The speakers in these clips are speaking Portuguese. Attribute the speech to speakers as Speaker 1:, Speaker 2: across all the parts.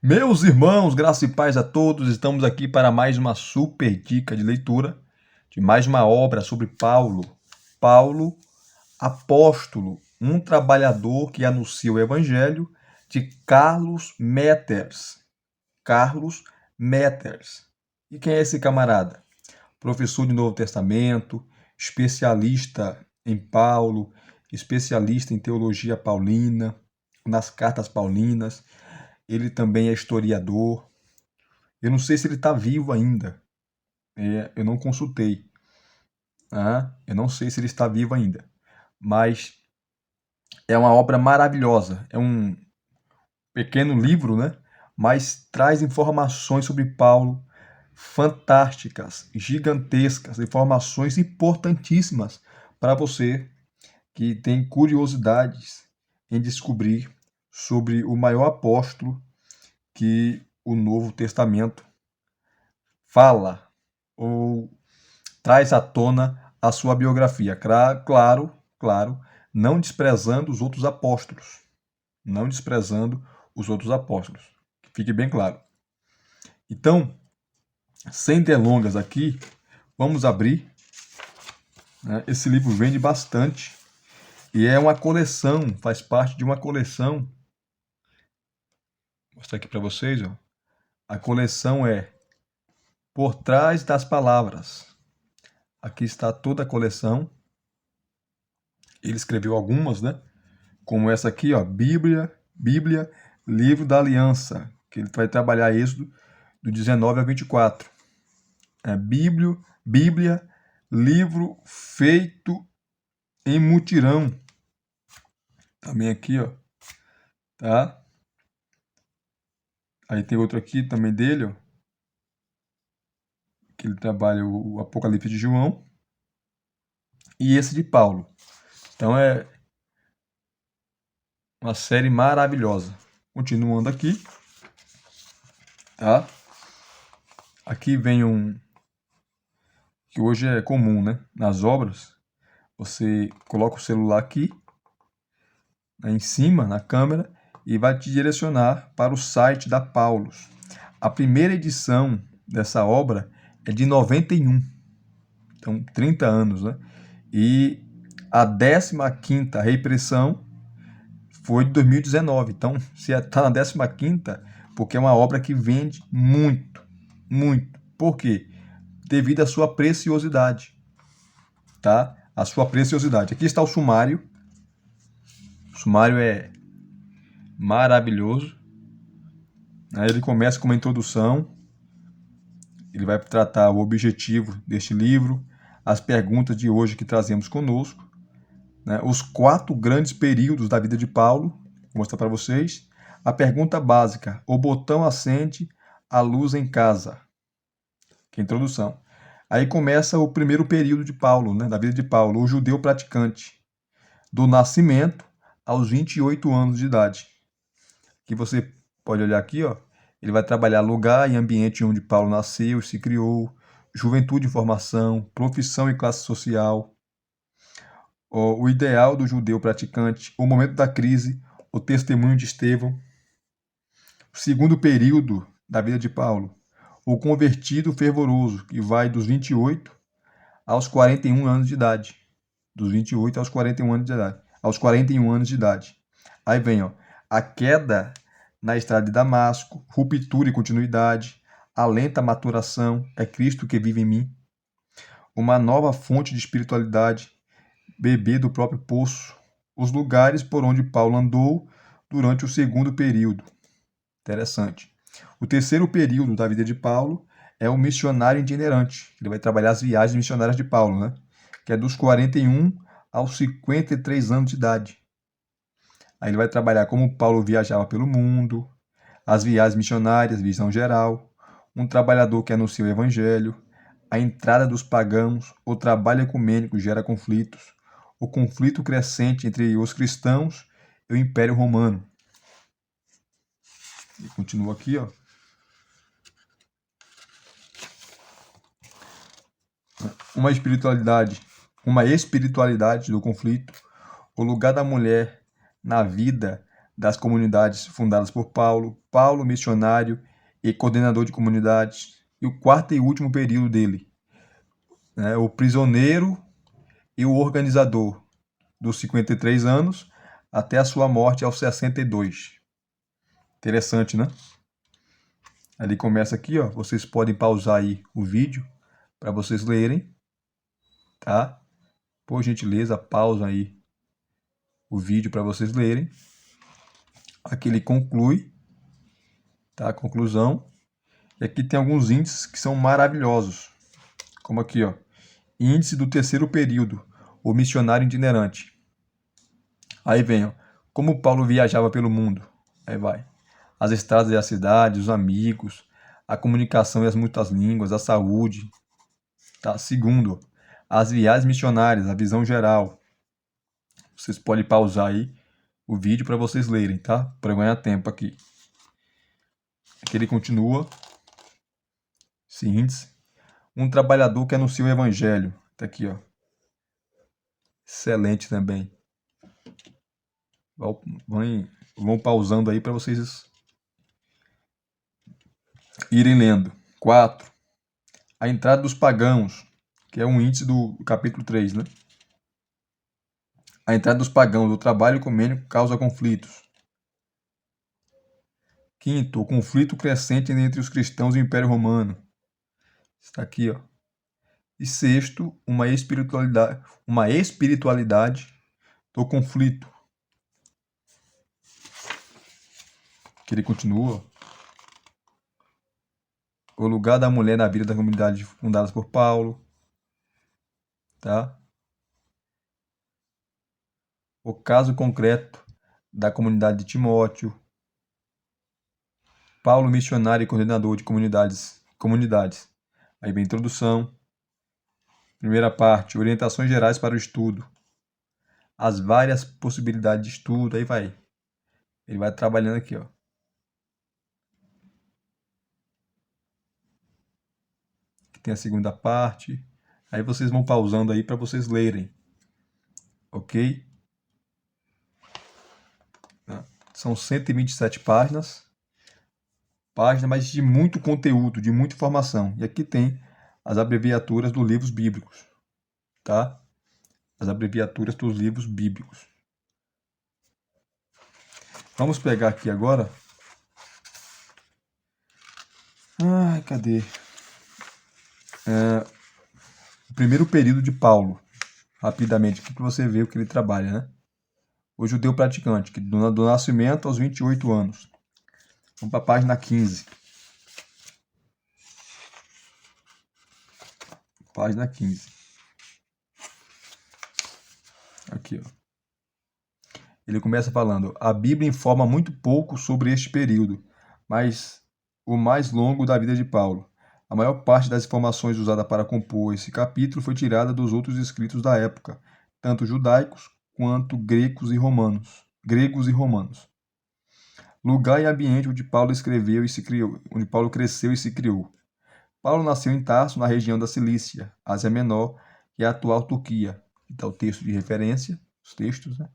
Speaker 1: Meus irmãos, graça e paz a todos, estamos aqui para mais uma super dica de leitura de mais uma obra sobre Paulo. Paulo, apóstolo, um trabalhador que anuncia o evangelho, de Carlos Meters. Carlos Meters. E quem é esse camarada? Professor de Novo Testamento, especialista em Paulo, especialista em teologia paulina, nas cartas paulinas. Ele também é historiador. Eu não sei se ele está vivo ainda. Eu não consultei. Eu não sei se ele está vivo ainda. Mas é uma obra maravilhosa. É um pequeno livro, né? Mas traz informações sobre Paulo fantásticas, gigantescas, informações importantíssimas para você que tem curiosidades em descobrir sobre o maior apóstolo que o Novo Testamento fala ou traz à tona a sua biografia. Claro, não desprezando os outros apóstolos. Não desprezando os outros apóstolos. Que fique bem claro. Então, sem delongas aqui, vamos abrir. Né? Esse livro vende bastante. E é uma coleção, faz parte de uma coleção. Vou mostrar aqui para vocês. Ó. A coleção é Por Trás das Palavras. Aqui está toda a coleção. Ele escreveu algumas, né? Como essa aqui, ó, Bíblia, Livro da Aliança, que ele vai trabalhar Êxodo do 19 a 24. Bíblia, livro feito em mutirão. Também aqui, ó, tá? Aí tem outro aqui também dele, ó, que ele trabalha o Apocalipse de João. E esse de Paulo. Então é uma série maravilhosa. Continuando aqui, tá? Aqui vem que hoje é comum, né? Nas obras, você coloca o celular aqui, né, em cima, na câmera, e vai te direcionar para o site da Paulus. A primeira edição dessa obra é de 91, então 30 anos, né? E a 15ª reimpressão foi de 2019. Então, se está na 15ª, porque é uma obra que vende muito, muito. Por quê? Devido à sua preciosidade, tá? A sua preciosidade. Aqui está o sumário. O sumário é maravilhoso. Aí ele começa com uma introdução. Ele vai tratar o objetivo deste livro, as perguntas de hoje que trazemos conosco, né? Os 4 grandes períodos da vida de Paulo. Vou mostrar para vocês. A pergunta básica: o botão acende a luz em casa? Que é a introdução. Aí começa o primeiro período de Paulo, né? Da vida de Paulo, o judeu praticante, do nascimento aos 28 anos de idade. Que você pode olhar aqui, ó. Ele vai trabalhar lugar e ambiente onde Paulo nasceu e se criou, juventude e formação, profissão e classe social, o ideal do judeu praticante, o momento da crise, o testemunho de Estevão. O segundo período da vida de Paulo, o convertido fervoroso, que vai dos 28 aos 41 anos de idade. Dos 28 aos 41 anos de idade. Aos 41 anos de idade. Aí vem, ó, a queda na estrada de Damasco, ruptura e continuidade, a lenta maturação, é Cristo que vive em mim, uma nova fonte de espiritualidade, beber do próprio poço, os lugares por onde Paulo andou durante o segundo período. Interessante. O terceiro período da vida de Paulo é o missionário itinerante. Ele vai trabalhar as viagens missionárias de Paulo, né? Que é dos 41 aos 53 anos de idade. Aí ele vai trabalhar como Paulo viajava pelo mundo, as viagens missionárias, visão geral, um trabalhador que anuncia o evangelho, a entrada dos pagãos, o trabalho ecumênico gera conflitos, o conflito crescente entre os cristãos e o Império Romano. E continua aqui, ó. Uma espiritualidade do conflito, o lugar da mulher na vida das comunidades fundadas por Paulo, Paulo missionário e coordenador de comunidades, e o quarto e último período dele, né, o prisioneiro e o organizador, dos 53 anos até a sua morte aos 62. Interessante, né? Ali começa aqui, ó. Vocês podem pausar aí o vídeo para vocês lerem, tá? Por gentileza, pausa aí o vídeo para vocês lerem. Aqui ele conclui, tá? A conclusão. E aqui tem alguns índices que são maravilhosos. Como aqui, ó. Índice do terceiro período, o missionário itinerante. Aí vem, ó. Como Paulo viajava pelo mundo. Aí vai. As estradas e as cidades, os amigos, a comunicação e as muitas línguas, a saúde. Tá? Segundo, as viagens missionárias, a visão geral. Vocês podem pausar aí o vídeo para vocês lerem, tá? Para ganhar tempo aqui. Aqui ele continua. Esse índice. Um trabalhador que anuncia o evangelho. Tá aqui, ó. Excelente também. Vão pausando aí para vocês irem lendo. 4. A entrada dos pagãos, que é um índice do capítulo 3, né? A entrada dos pagãos, o trabalho ecumênico causa conflitos. 5. O conflito crescente entre os cristãos e o Império Romano. Está aqui, ó. E 6. Uma espiritualidade do conflito. Que ele continua. O lugar da mulher na vida da comunidade fundadas por Paulo. Tá? O caso concreto da comunidade de Timóteo. Paulo, missionário e coordenador de comunidades. Aí vem a introdução. Primeira parte, orientações gerais para o estudo. As várias possibilidades de estudo, aí vai. Ele vai trabalhando aqui, ó. Aqui tem a segunda parte. Aí vocês vão pausando aí para vocês lerem. Ok? São 127 páginas. Mas de muito conteúdo, de muita informação. E aqui tem as abreviaturas dos livros bíblicos. Tá? As abreviaturas dos livros bíblicos. Vamos pegar aqui agora. Ai, cadê? O primeiro período de Paulo. Rapidamente, aqui para você ver o que ele trabalha, né? O judeu praticante, que do nascimento aos 28 anos. Vamos para a página 15. Página 15. Aqui, ó. Ele começa falando: a Bíblia informa muito pouco sobre este período, mas o mais longo da vida de Paulo. A maior parte das informações usada para compor esse capítulo foi tirada dos outros escritos da época, tanto judaicos quanto gregos e romanos. Lugar e ambiente onde Paulo escreveu e se criou, onde Paulo cresceu e se criou. Paulo nasceu em Tarso, na região da Cilícia, Ásia Menor, que é a atual Turquia. Está o texto de referência, os textos, né?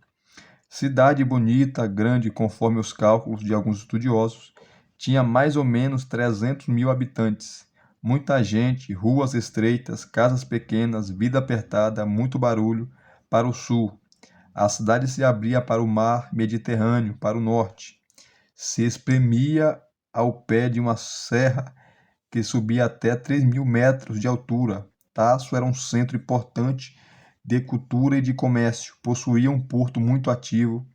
Speaker 1: Cidade bonita, grande, conforme os cálculos de alguns estudiosos, tinha mais ou menos 300 mil habitantes. Muita gente, ruas estreitas, casas pequenas, vida apertada, muito barulho. Para o sul, a cidade se abria para o mar Mediterrâneo, para o norte. Se espremia ao pé de uma serra que subia até 3.000 metros de altura. Tarso era um centro importante de cultura e de comércio, possuía um porto muito ativo.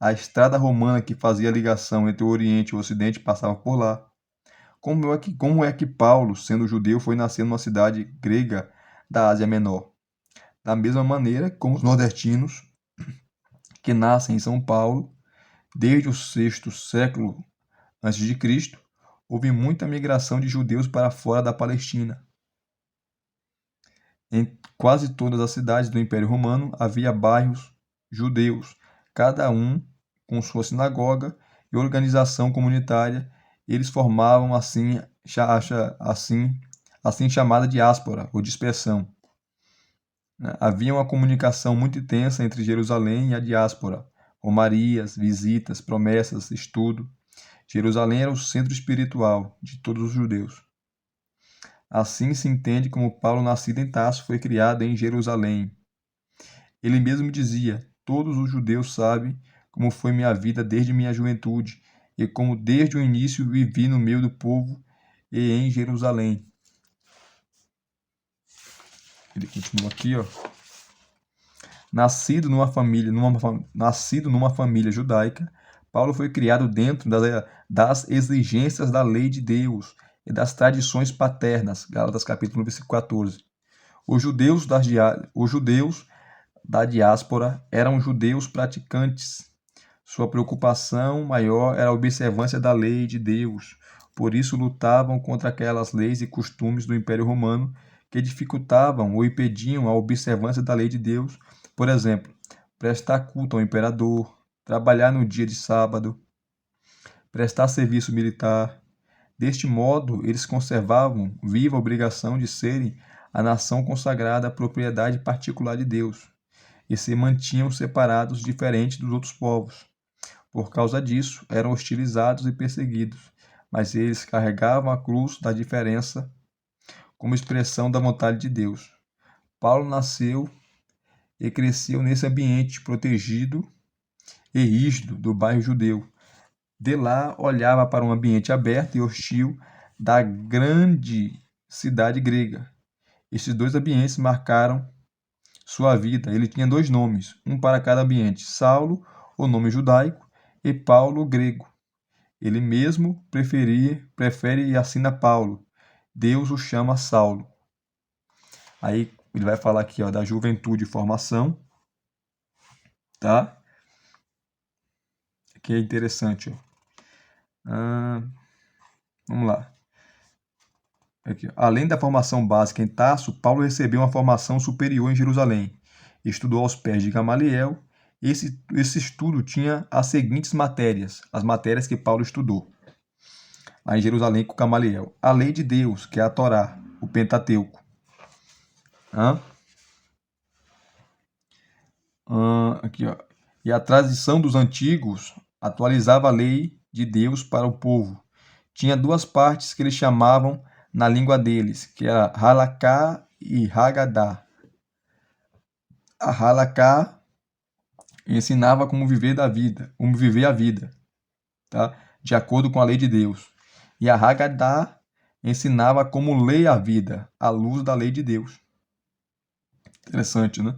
Speaker 1: A estrada romana que fazia a ligação entre o Oriente e o Ocidente passava por lá. Como é que Paulo, sendo judeu, foi nascer numa cidade grega da Ásia Menor? Da mesma maneira como os nordestinos que nascem em São Paulo, desde o sexto século a.C., houve muita migração de judeus para fora da Palestina. Em quase todas as cidades do Império Romano havia bairros judeus, cada um com sua sinagoga e organização comunitária. Eles formavam assim chamada diáspora ou dispersão. Havia uma comunicação muito intensa entre Jerusalém e a diáspora, romarias, visitas, promessas, estudo. Jerusalém era o centro espiritual de todos os judeus. Assim se entende como Paulo, nascido em Tarso, foi criado em Jerusalém. Ele mesmo dizia: todos os judeus sabem como foi minha vida desde minha juventude, e como desde o início vivi no meio do povo e em Jerusalém. Ele continua aqui, ó. Nascido numa família judaica, Paulo foi criado dentro das exigências da lei de Deus e das tradições paternas. Gálatas capítulo 1, versículo 14. Os judeus da diáspora eram judeus praticantes. Sua preocupação maior era a observância da lei de Deus. Por isso lutavam contra aquelas leis e costumes do Império Romano que dificultavam ou impediam a observância da lei de Deus. Por exemplo, prestar culto ao imperador, trabalhar no dia de sábado, prestar serviço militar. Deste modo, eles conservavam viva a obrigação de serem a nação consagrada à propriedade particular de Deus e se mantinham separados, diferentes dos outros povos. Por causa disso, eram hostilizados e perseguidos, mas eles carregavam a cruz da diferença como expressão da vontade de Deus. Paulo nasceu e cresceu nesse ambiente protegido e rígido do bairro judeu. De lá, olhava para um ambiente aberto e hostil da grande cidade grega. Esses dois ambientes marcaram sua vida. Ele tinha dois nomes, um para cada ambiente: Saulo, o nome judaico, e Paulo, o grego. Ele mesmo prefere e assina Paulo. Deus o chama Saulo. Aí ele vai falar aqui, ó, da juventude e formação, tá? Que é interessante, ó. Vamos lá. Aqui, ó. Além da formação básica em Tarso, Paulo recebeu uma formação superior em Jerusalém. Estudou aos pés de Gamaliel. Esse estudo tinha as seguintes matérias, as matérias que Paulo estudou lá em Jerusalém com Gamaliel: a lei de Deus, que é a Torá, o Pentateuco. Aqui, ó. E a tradição dos antigos atualizava a lei de Deus para o povo. Tinha duas partes que eles chamavam na língua deles, que era Halaká e Hagadá. A Halaká ensinava como viver a vida, tá? De acordo com a lei de Deus. E a Hagadá ensinava como ler a vida, à luz da lei de Deus. Interessante, né?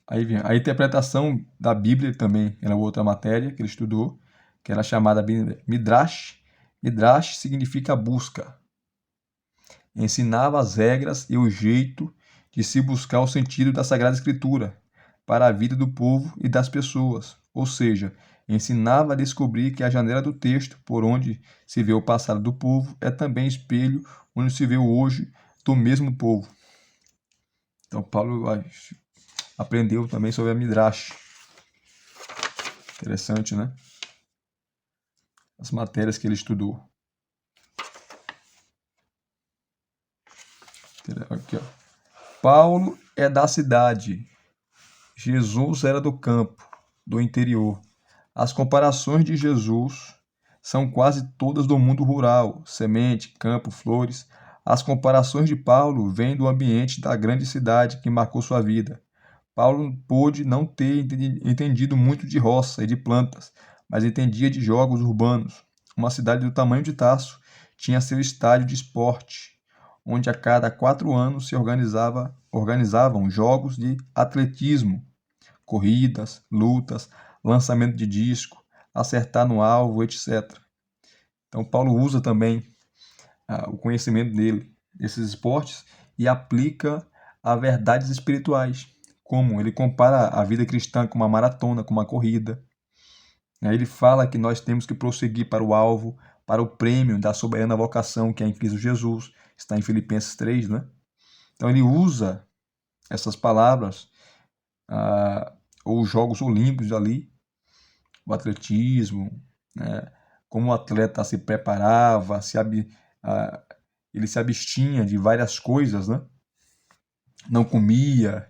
Speaker 1: Aí vem a interpretação da Bíblia também, era outra matéria que ele estudou, que era chamada Midrash. Midrash significa busca. Ensinava as regras e o jeito de se buscar o sentido da Sagrada Escritura para a vida do povo e das pessoas. Ou seja, ensinava a descobrir que a janela do texto, por onde se vê o passado do povo, é também espelho onde se vê o hoje do mesmo povo. Então, Paulo aprendeu também sobre a Midrash. Interessante, né? As matérias que ele estudou. Aqui, ó. Paulo é da cidade. Jesus era do campo, do interior. As comparações de Jesus são quase todas do mundo rural: semente, campo, flores. As comparações de Paulo vêm do ambiente da grande cidade que marcou sua vida. Paulo pôde não ter entendido muito de roça e de plantas, mas entendia de jogos urbanos. Uma cidade do tamanho de Tarso tinha seu estádio de esporte, onde a cada 4 anos se organizavam jogos de atletismo, corridas, lutas, lançamento de disco, acertar no alvo, etc. Então Paulo usa também o conhecimento dele, desses esportes, e aplica a verdades espirituais. Como ele compara a vida cristã com uma maratona, com uma corrida. Aí ele fala que nós temos que prosseguir para o alvo, para o prêmio da soberana vocação que é em Cristo Jesus, está em Filipenses 3, né? Então ele usa essas palavras, ou os Jogos Olímpicos ali, o atletismo, né? Como o atleta se preparava, ele se abstinha de várias coisas, né? Não comia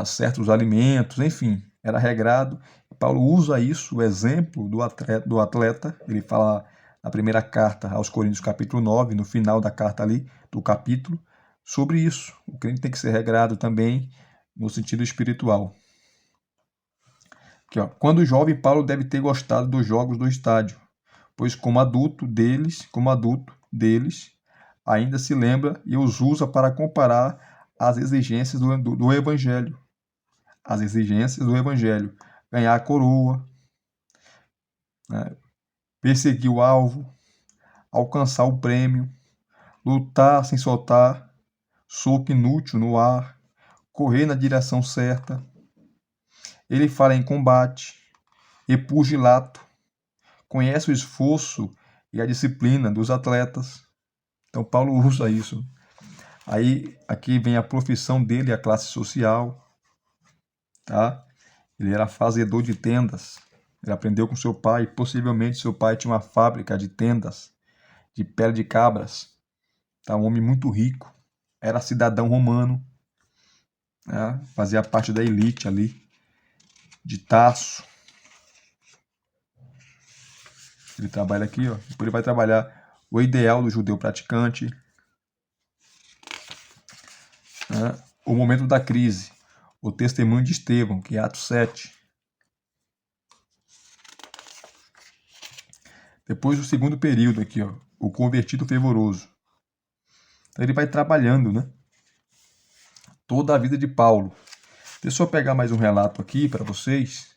Speaker 1: certos alimentos, enfim, era regrado Paulo usa isso, o exemplo do atleta. Ele fala na primeira carta aos Coríntios, capítulo 9, no final da carta ali, do capítulo, sobre isso. O crente tem que ser regrado também no sentido espiritual. Aqui, ó. Quando jovem, Paulo deve ter gostado dos jogos do estádio, pois como adulto deles, ainda se lembra e os usa para comparar as exigências do Evangelho. As exigências do Evangelho. Ganhar a coroa, né? Perseguir o alvo, alcançar o prêmio, lutar sem soltar, soco inútil no ar, correr na direção certa. Ele fala em combate e pugilato, conhece o esforço e a disciplina dos atletas. Então Paulo usa isso. Aí aqui vem a profissão dele, a classe social, tá? Ele era fazedor de tendas. Ele aprendeu com seu pai, possivelmente seu pai tinha uma fábrica de tendas de pele de cabras. Tá? Um homem muito rico, era cidadão romano, né? Fazia parte da elite ali de Tarso. Ele trabalha aqui, ó. Depois ele vai trabalhar o ideal do judeu praticante, né? O momento da crise, o testemunho de Estevão, que é Atos 7. Depois o segundo período aqui, ó, o convertido fervoroso. Então ele vai trabalhando, né? Toda a vida de Paulo. Deixa eu pegar mais um relato aqui para vocês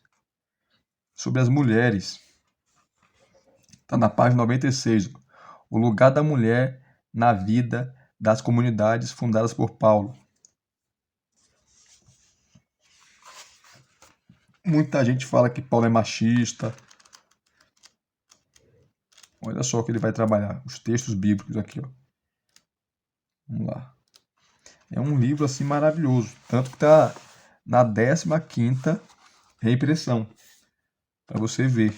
Speaker 1: sobre as mulheres. Está na página 96. O lugar da mulher na vida das comunidades fundadas por Paulo. Muita gente fala que Paulo é machista. Olha só o que ele vai trabalhar. Os textos bíblicos aqui, ó. Vamos lá. É um livro assim maravilhoso. Tanto que está na 15ª reimpressão. Para você ver.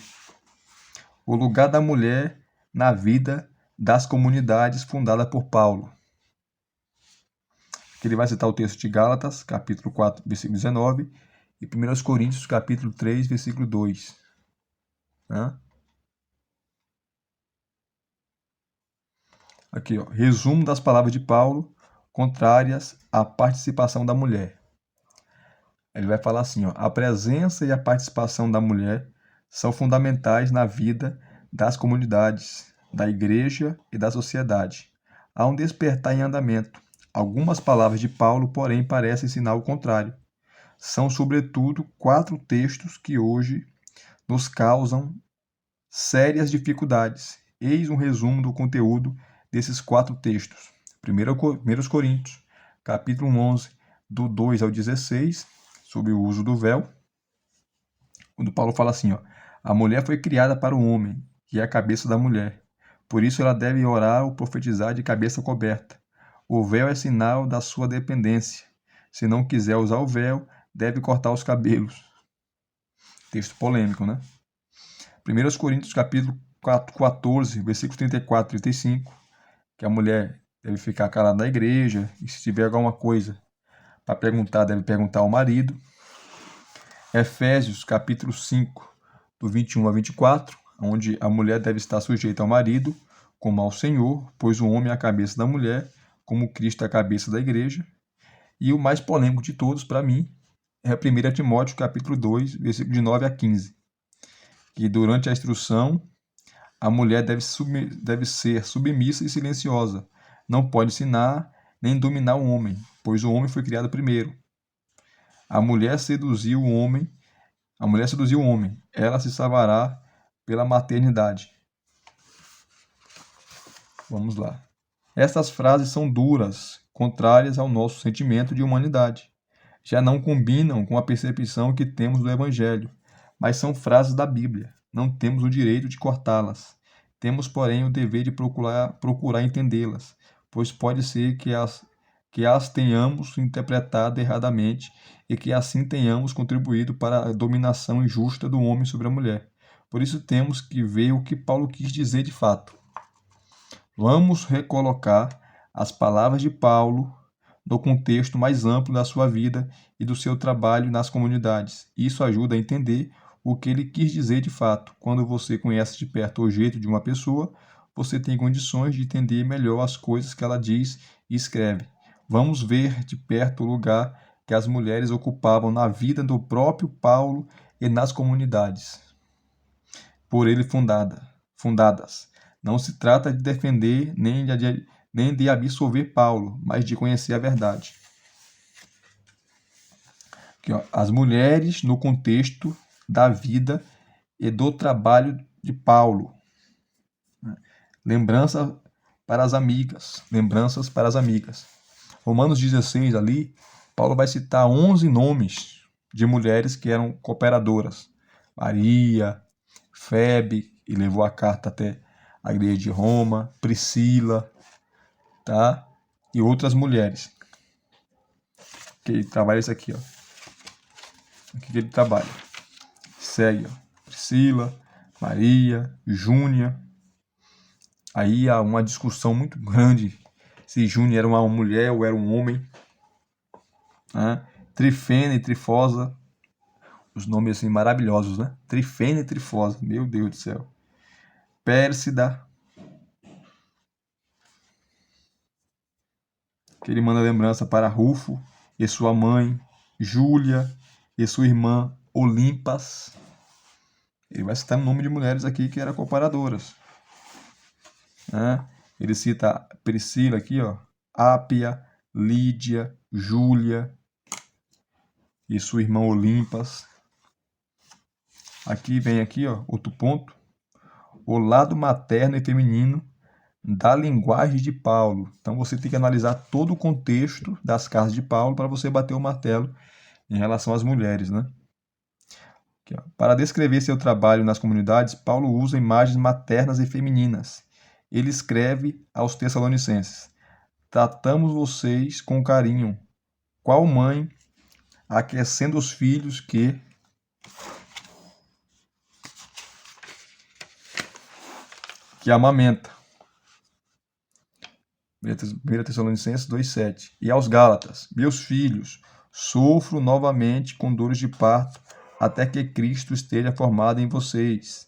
Speaker 1: O lugar da mulher na vida das comunidades fundadas por Paulo. Aqui ele vai citar o texto de Gálatas, capítulo 4, versículo 19, e 1 Coríntios, capítulo 3, versículo 2. Né? Aqui, ó, resumo das palavras de Paulo contrárias à participação da mulher. Ele vai falar assim, ó, a presença e a participação da mulher são fundamentais na vida das comunidades, da igreja e da sociedade. Há um despertar em andamento. Algumas palavras de Paulo, porém, parecem ensinar o contrário. São, sobretudo, 4 textos que hoje nos causam sérias dificuldades. Eis um resumo do conteúdo desses 4 textos. 1 Coríntios, capítulo 11, do 2 ao 16, sobre o uso do véu. Quando Paulo fala assim, ó, a mulher foi criada para o homem, que é a cabeça da mulher. Por isso ela deve orar ou profetizar de cabeça coberta. O véu é sinal da sua dependência. Se não quiser usar o véu, deve cortar os cabelos. Texto polêmico, né? 1 Coríntios, capítulo 14, versículos 34 e 35, que a mulher deve ficar calada na igreja, e se tiver alguma coisa para perguntar, deve perguntar ao marido. Efésios, capítulo 5, do 21 a 24, onde a mulher deve estar sujeita ao marido, como ao Senhor, pois o homem é a cabeça da mulher, como Cristo é a cabeça da igreja. E o mais polêmico de todos, para mim, é 1 Timóteo, capítulo 2, versículo de 9 a 15, que durante a instrução, a mulher deve ser submissa e silenciosa, não pode ensinar nem dominar o homem, pois o homem foi criado primeiro. A mulher seduziu o homem, ela se salvará pela maternidade. Vamos lá. Estas frases são duras, contrárias ao nosso sentimento de humanidade. Já não combinam com a percepção que temos do Evangelho, mas são frases da Bíblia. Não temos o direito de cortá-las. Temos, porém, o dever de procurar entendê-las, pois pode ser que as tenhamos interpretado erradamente e que assim tenhamos contribuído para a dominação injusta do homem sobre a mulher. Por isso temos que ver o que Paulo quis dizer de fato. Vamos recolocar as palavras de Paulo no contexto mais amplo da sua vida e do seu trabalho nas comunidades. Isso ajuda a entender o que ele quis dizer de fato. Quando você conhece de perto o jeito de uma pessoa, você tem condições de entender melhor as coisas que ela diz e escreve. Vamos ver de perto o lugar que as mulheres ocupavam na vida do próprio Paulo e nas comunidades por ele fundadas. Não se trata de defender nem de absolver Paulo, mas de conhecer a verdade. Aqui, ó, as mulheres no contexto da vida e do trabalho de Paulo. Lembranças para as amigas. Romanos 16 ali, Paulo vai citar 11 nomes de mulheres que eram cooperadoras. Maria, Febe, e levou a carta até a igreja de Roma, Priscila, tá? E outras mulheres. Que ele trabalha isso aqui, ó. Aqui que ele trabalha. Segue, ó. Priscila, Maria, Júnia. Aí há uma discussão muito grande se Júnia era uma mulher ou era um homem. Né? Trifena e Trifosa. Os nomes assim maravilhosos, né? Trifena e Trifosa. Meu Deus do céu. Pérsida. Que ele manda lembrança para Rufo e sua mãe, Júlia e sua irmã Olimpas. Ele vai citar o nome de mulheres aqui que eram comparadoras. Né? Ele cita Priscila aqui, ó, Ápia, Lídia, Júlia e sua irmã Olimpas. Aqui vem aqui, ó, outro ponto. O lado materno e feminino da linguagem de Paulo. Então você tem que analisar todo o contexto das cartas de Paulo para você bater o martelo em relação às mulheres, né? Aqui, ó. Para descrever seu trabalho nas comunidades, Paulo usa imagens maternas e femininas. Ele escreve aos Tessalonicenses: tratamos vocês com carinho, qual mãe aquecendo os filhos que amamenta. 1 Tessalonicenses 2,7. E aos Gálatas: meus filhos, sofro novamente com dores de parto, até que Cristo esteja formado em vocês.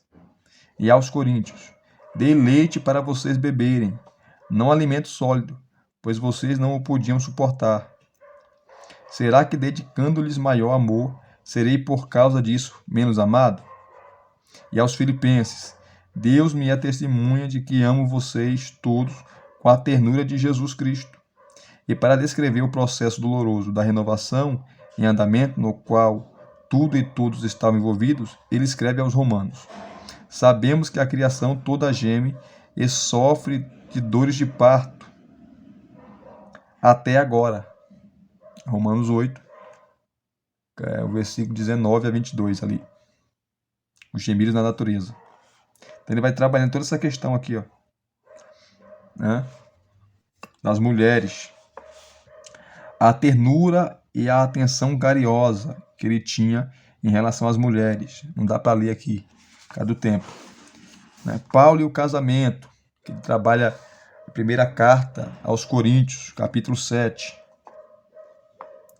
Speaker 1: E aos Coríntios: dei leite para vocês beberem, não alimento sólido, pois vocês não o podiam suportar. Será que, dedicando-lhes maior amor, serei por causa disso menos amado? E aos Filipenses: Deus me é testemunha de que amo vocês todos com a ternura de Jesus Cristo. E para descrever o processo doloroso da renovação em andamento, no qual tudo e todos estavam envolvidos, ele escreve aos Romanos: sabemos que a criação toda geme e sofre de dores de parto até agora. Romanos 8, o versículo 19 a 22 ali. Os gemidos na natureza. Então ele vai trabalhando toda essa questão aqui, ó, né, das mulheres. A ternura e a atenção carinhosa que ele tinha em relação às mulheres. Não dá para ler aqui, por causa do tempo. Né? Paulo e o casamento, que ele trabalha a primeira carta aos Coríntios, capítulo 7.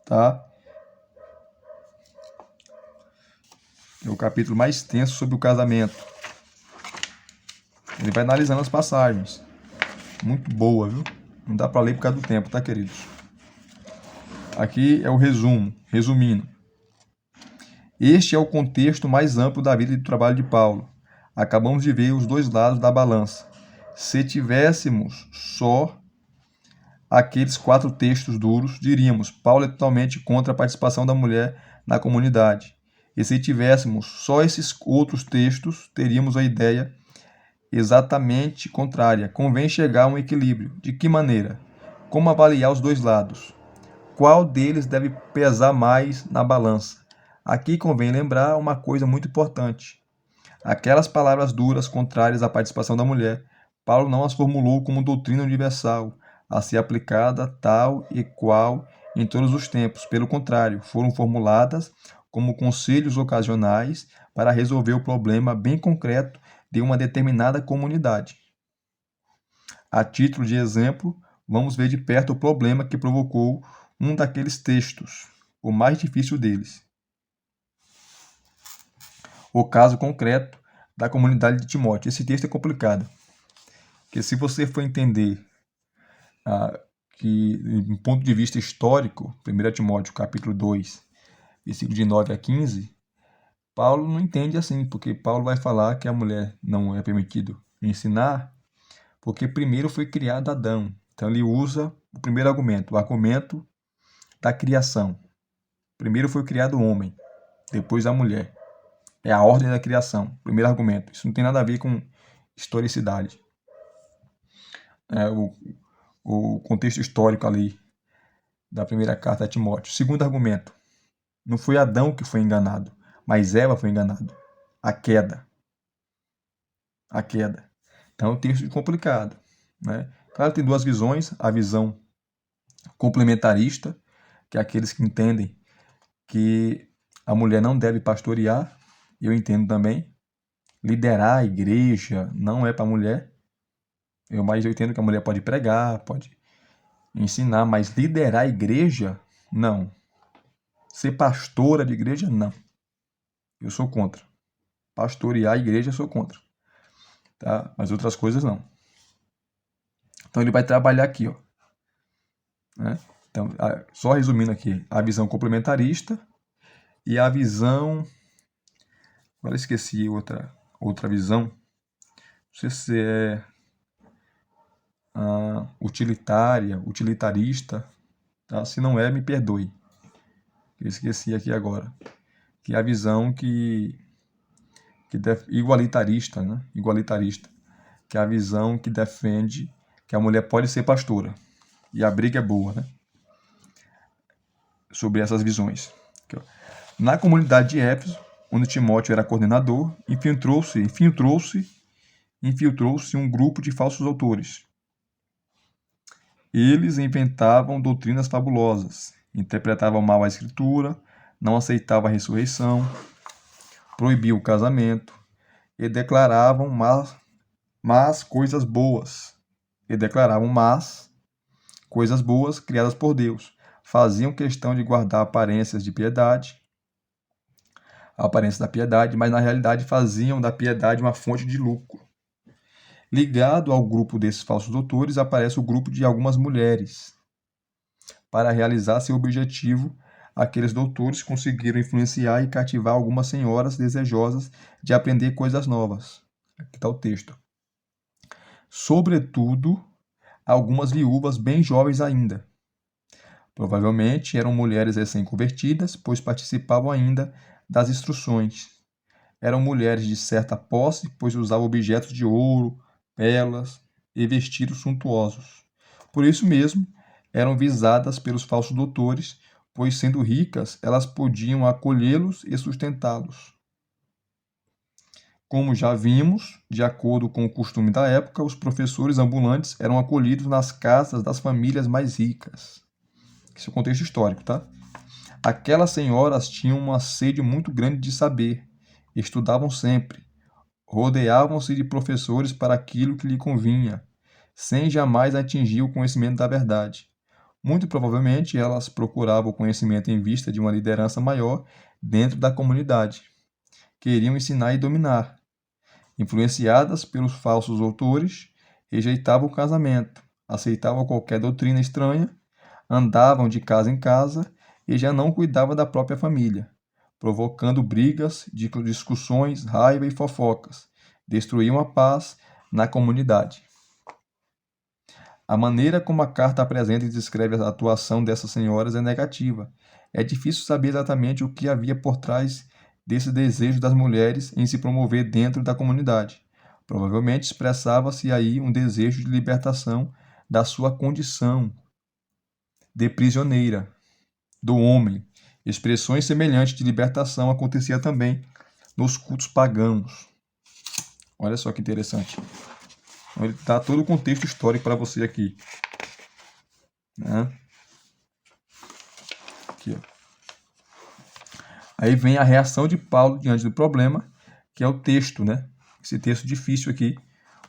Speaker 1: Tá? É o capítulo mais extenso sobre o casamento. Ele vai analisando as passagens. Muito boa, viu? Não dá para ler por causa do tempo, tá, queridos? Aqui é o resumo, resumindo. Este é o contexto mais amplo da vida e do trabalho de Paulo. Acabamos de ver os dois lados da balança. Se tivéssemos só aqueles 4 textos duros, diríamos: Paulo é totalmente contra a participação da mulher na comunidade. E se tivéssemos só esses outros textos, teríamos a ideia exatamente contrária. Convém chegar a um equilíbrio. De que maneira? Como avaliar os dois lados? Qual deles deve pesar mais na balança? Aqui convém lembrar uma coisa muito importante. Aquelas palavras duras contrárias à participação da mulher, Paulo não as formulou como doutrina universal, a ser aplicada tal e qual em todos os tempos. Pelo contrário, foram formuladas como conselhos ocasionais para resolver o problema bem concreto de uma determinada comunidade. A título de exemplo, vamos ver de perto o problema que provocou um daqueles textos, o mais difícil deles. o caso concreto da comunidade de Timóteo. Esse texto é complicado, porque se você for entender que, do ponto de vista histórico, 1 Timóteo capítulo 2, versículo de 9 a 15, Paulo não entende assim, porque Paulo vai falar que a mulher não é permitido ensinar, porque primeiro foi criado Adão. Então ele usa o primeiro argumento, o argumento da criação. Primeiro foi criado o homem, depois a mulher. É a ordem da criação, primeiro argumento. Isso não tem nada a ver com historicidade. O contexto histórico ali da primeira carta a Timóteo. Segundo argumento, não foi Adão que foi enganado, mas Eva foi enganada. A queda. A queda. Então é um texto complicado, né? Claro, tem duas visões. A visão complementarista, que é aqueles que entendem que a mulher não deve pastorear. Eu entendo também. Liderar a igreja não é para a mulher. Eu entendo que a mulher pode pregar, pode ensinar, mas liderar a igreja, não. Ser pastora de igreja, não. Eu sou contra. Pastorear a igreja, eu sou contra. Tá? Mas outras coisas, não. Então ele vai trabalhar aqui, ó. Né? Então, só resumindo aqui, a visão complementarista e a visão... Agora eu esqueci outra visão. Não sei se é utilitarista. Tá? Se não é, me perdoe. Eu esqueci aqui agora. Que é a visão igualitarista, né? Igualitarista. Que é a visão que defende que a mulher pode ser pastora. E a briga é boa, né? Sobre essas visões. Aqui, ó. Na comunidade de Éfeso, onde Timóteo era coordenador, infiltrou-se um grupo de falsos autores. Eles inventavam doutrinas fabulosas, interpretavam mal a escritura, não aceitavam a ressurreição, proibiam o casamento e declaravam más coisas boas. Criadas por Deus. Faziam questão de guardar aparências da piedade, mas na realidade faziam da piedade uma fonte de lucro. Ligado ao grupo desses falsos doutores aparece o grupo de algumas mulheres. Para realizar seu objetivo, aqueles doutores conseguiram influenciar e cativar algumas senhoras desejosas de aprender coisas novas. Aqui está o texto. Sobretudo, algumas viúvas bem jovens ainda. Provavelmente eram mulheres recém-convertidas, pois participavam ainda das instruções. Eram mulheres de certa posse, pois usavam objetos de ouro, pérolas e vestidos suntuosos. Por isso mesmo, eram visadas pelos falsos doutores, pois sendo ricas, elas podiam acolhê-los e sustentá-los. Como já vimos, de acordo com o costume da época, os professores ambulantes eram acolhidos nas casas das famílias mais ricas. Esse é o contexto histórico, tá? Aquelas senhoras tinham uma sede muito grande de saber, estudavam sempre, rodeavam-se de professores para aquilo que lhe convinha, sem jamais atingir o conhecimento da verdade. Muito provavelmente elas procuravam o conhecimento em vista de uma liderança maior dentro da comunidade. Queriam ensinar e dominar. Influenciadas pelos falsos autores, rejeitavam o casamento, aceitavam qualquer doutrina estranha, andavam de casa em casa e já não cuidavam da própria família, provocando brigas, discussões, raiva e fofocas. Destruíam a paz na comunidade. A maneira como a carta apresenta e descreve a atuação dessas senhoras é negativa. É difícil saber exatamente o que havia por trás desse desejo das mulheres em se promover dentro da comunidade. Provavelmente expressava-se aí um desejo de libertação da sua condição de prisioneira do homem. Expressões semelhantes de libertação aconteciam também nos cultos pagãos. Olha só que interessante. Então, ele dá todo o contexto histórico para você aqui. Né? Aqui, ó. Aí vem a reação de Paulo diante do problema, que é o texto, né? Esse texto difícil aqui.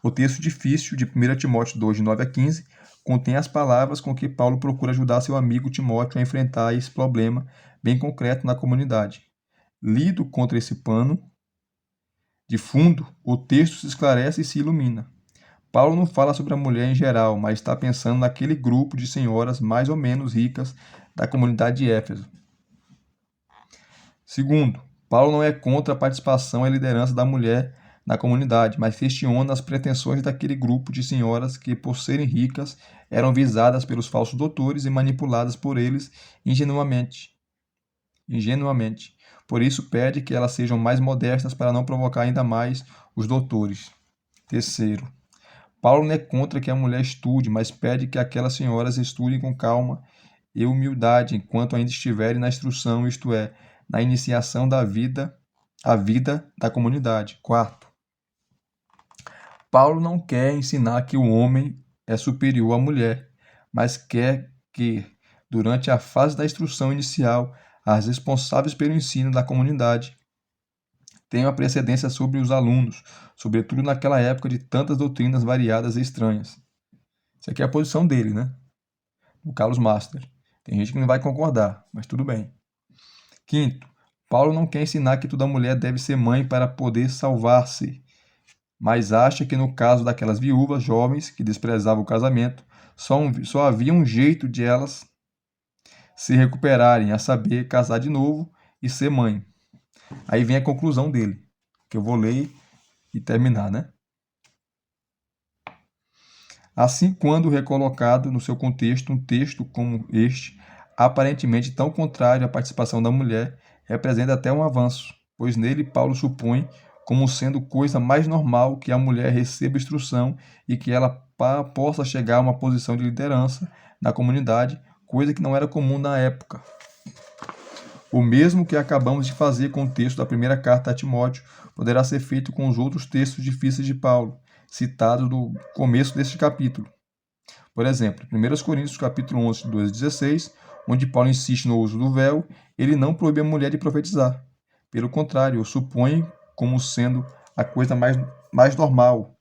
Speaker 1: O texto difícil de 1 Timóteo 2, de 9 a 15, contém as palavras com que Paulo procura ajudar seu amigo Timóteo a enfrentar esse problema bem concreto na comunidade. Lido contra esse pano, De fundo, o texto se esclarece e se ilumina. Paulo não fala sobre a mulher em geral, mas está pensando naquele grupo de senhoras mais ou menos ricas da comunidade de Éfeso. Segundo, Paulo não é contra a participação e a liderança da mulher na comunidade, mas questiona as pretensões daquele grupo de senhoras que, por serem ricas, eram visadas pelos falsos doutores e manipuladas por eles ingenuamente. Por isso pede que elas sejam mais modestas para não provocar ainda mais os doutores. Terceiro, Paulo não é contra que a mulher estude, mas pede que aquelas senhoras estudem com calma e humildade enquanto ainda estiverem na instrução, isto é, na iniciação da vida, a vida da comunidade. Quarto, Paulo não quer ensinar que o homem é superior à mulher, mas quer que, durante a fase da instrução inicial, as responsáveis pelo ensino da comunidade tenham a precedência sobre os alunos, sobretudo naquela época de tantas doutrinas variadas e estranhas. Isso aqui é a posição dele, né? O Carlos Master. Tem gente que não vai concordar, mas tudo bem. Quinto, Paulo não quer ensinar que toda mulher deve ser mãe para poder salvar-se, mas acha que no caso daquelas viúvas jovens que desprezavam o casamento, só havia um jeito de elas se recuperarem, a saber, casar de novo e ser mãe. Aí vem a conclusão dele, que eu vou ler e terminar, né? Assim, quando recolocado no seu contexto, um texto como este, aparentemente tão contrário à participação da mulher, representa até um avanço, pois nele Paulo supõe como sendo coisa mais normal que a mulher receba instrução e que ela possa chegar a uma posição de liderança na comunidade, coisa que não era comum na época. O mesmo que acabamos de fazer com o texto da primeira carta a Timóteo poderá ser feito com os outros textos difíceis de Paulo, citados no começo deste capítulo. Por exemplo, 1 Coríntios capítulo 11, 12 e 16, onde Paulo insiste no uso do véu, ele não proíbe a mulher de profetizar. Pelo contrário, o supõe como sendo a coisa mais normal.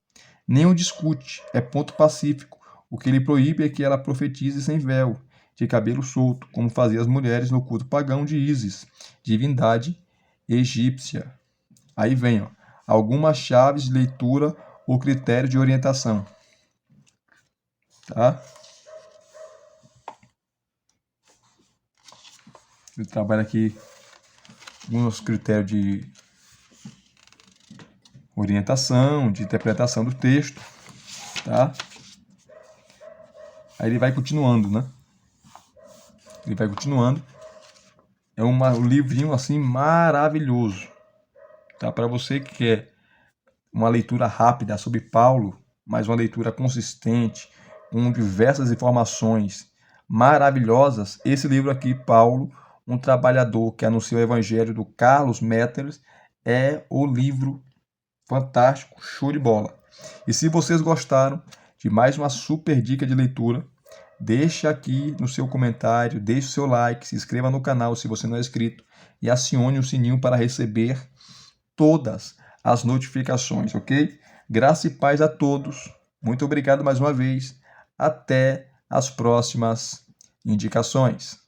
Speaker 1: Nem o discute, é ponto pacífico. O que ele proíbe é que ela profetize sem véu, de cabelo solto, como faziam as mulheres no culto pagão de Ísis, divindade egípcia. Aí vem, ó, algumas chaves de leitura ou critério de orientação. Tá? Ele trabalha aqui alguns critérios de orientação, de interpretação do texto, tá? Aí ele vai continuando, né? Ele vai continuando. É um livrinho assim maravilhoso, tá? Para você que quer uma leitura rápida sobre Paulo, mas uma leitura consistente, com diversas informações maravilhosas, esse livro aqui, Paulo, um trabalhador que anuncia o evangelho, do Carlos Metters, é o livro fantástico, show de bola. E se vocês gostaram de mais uma super dica de leitura, deixa aqui no seu comentário, deixe o seu like, se inscreva no canal se você não é inscrito e acione o sininho para receber todas as notificações, ok? Graça e paz a todos. Muito obrigado mais uma vez. Até as próximas indicações.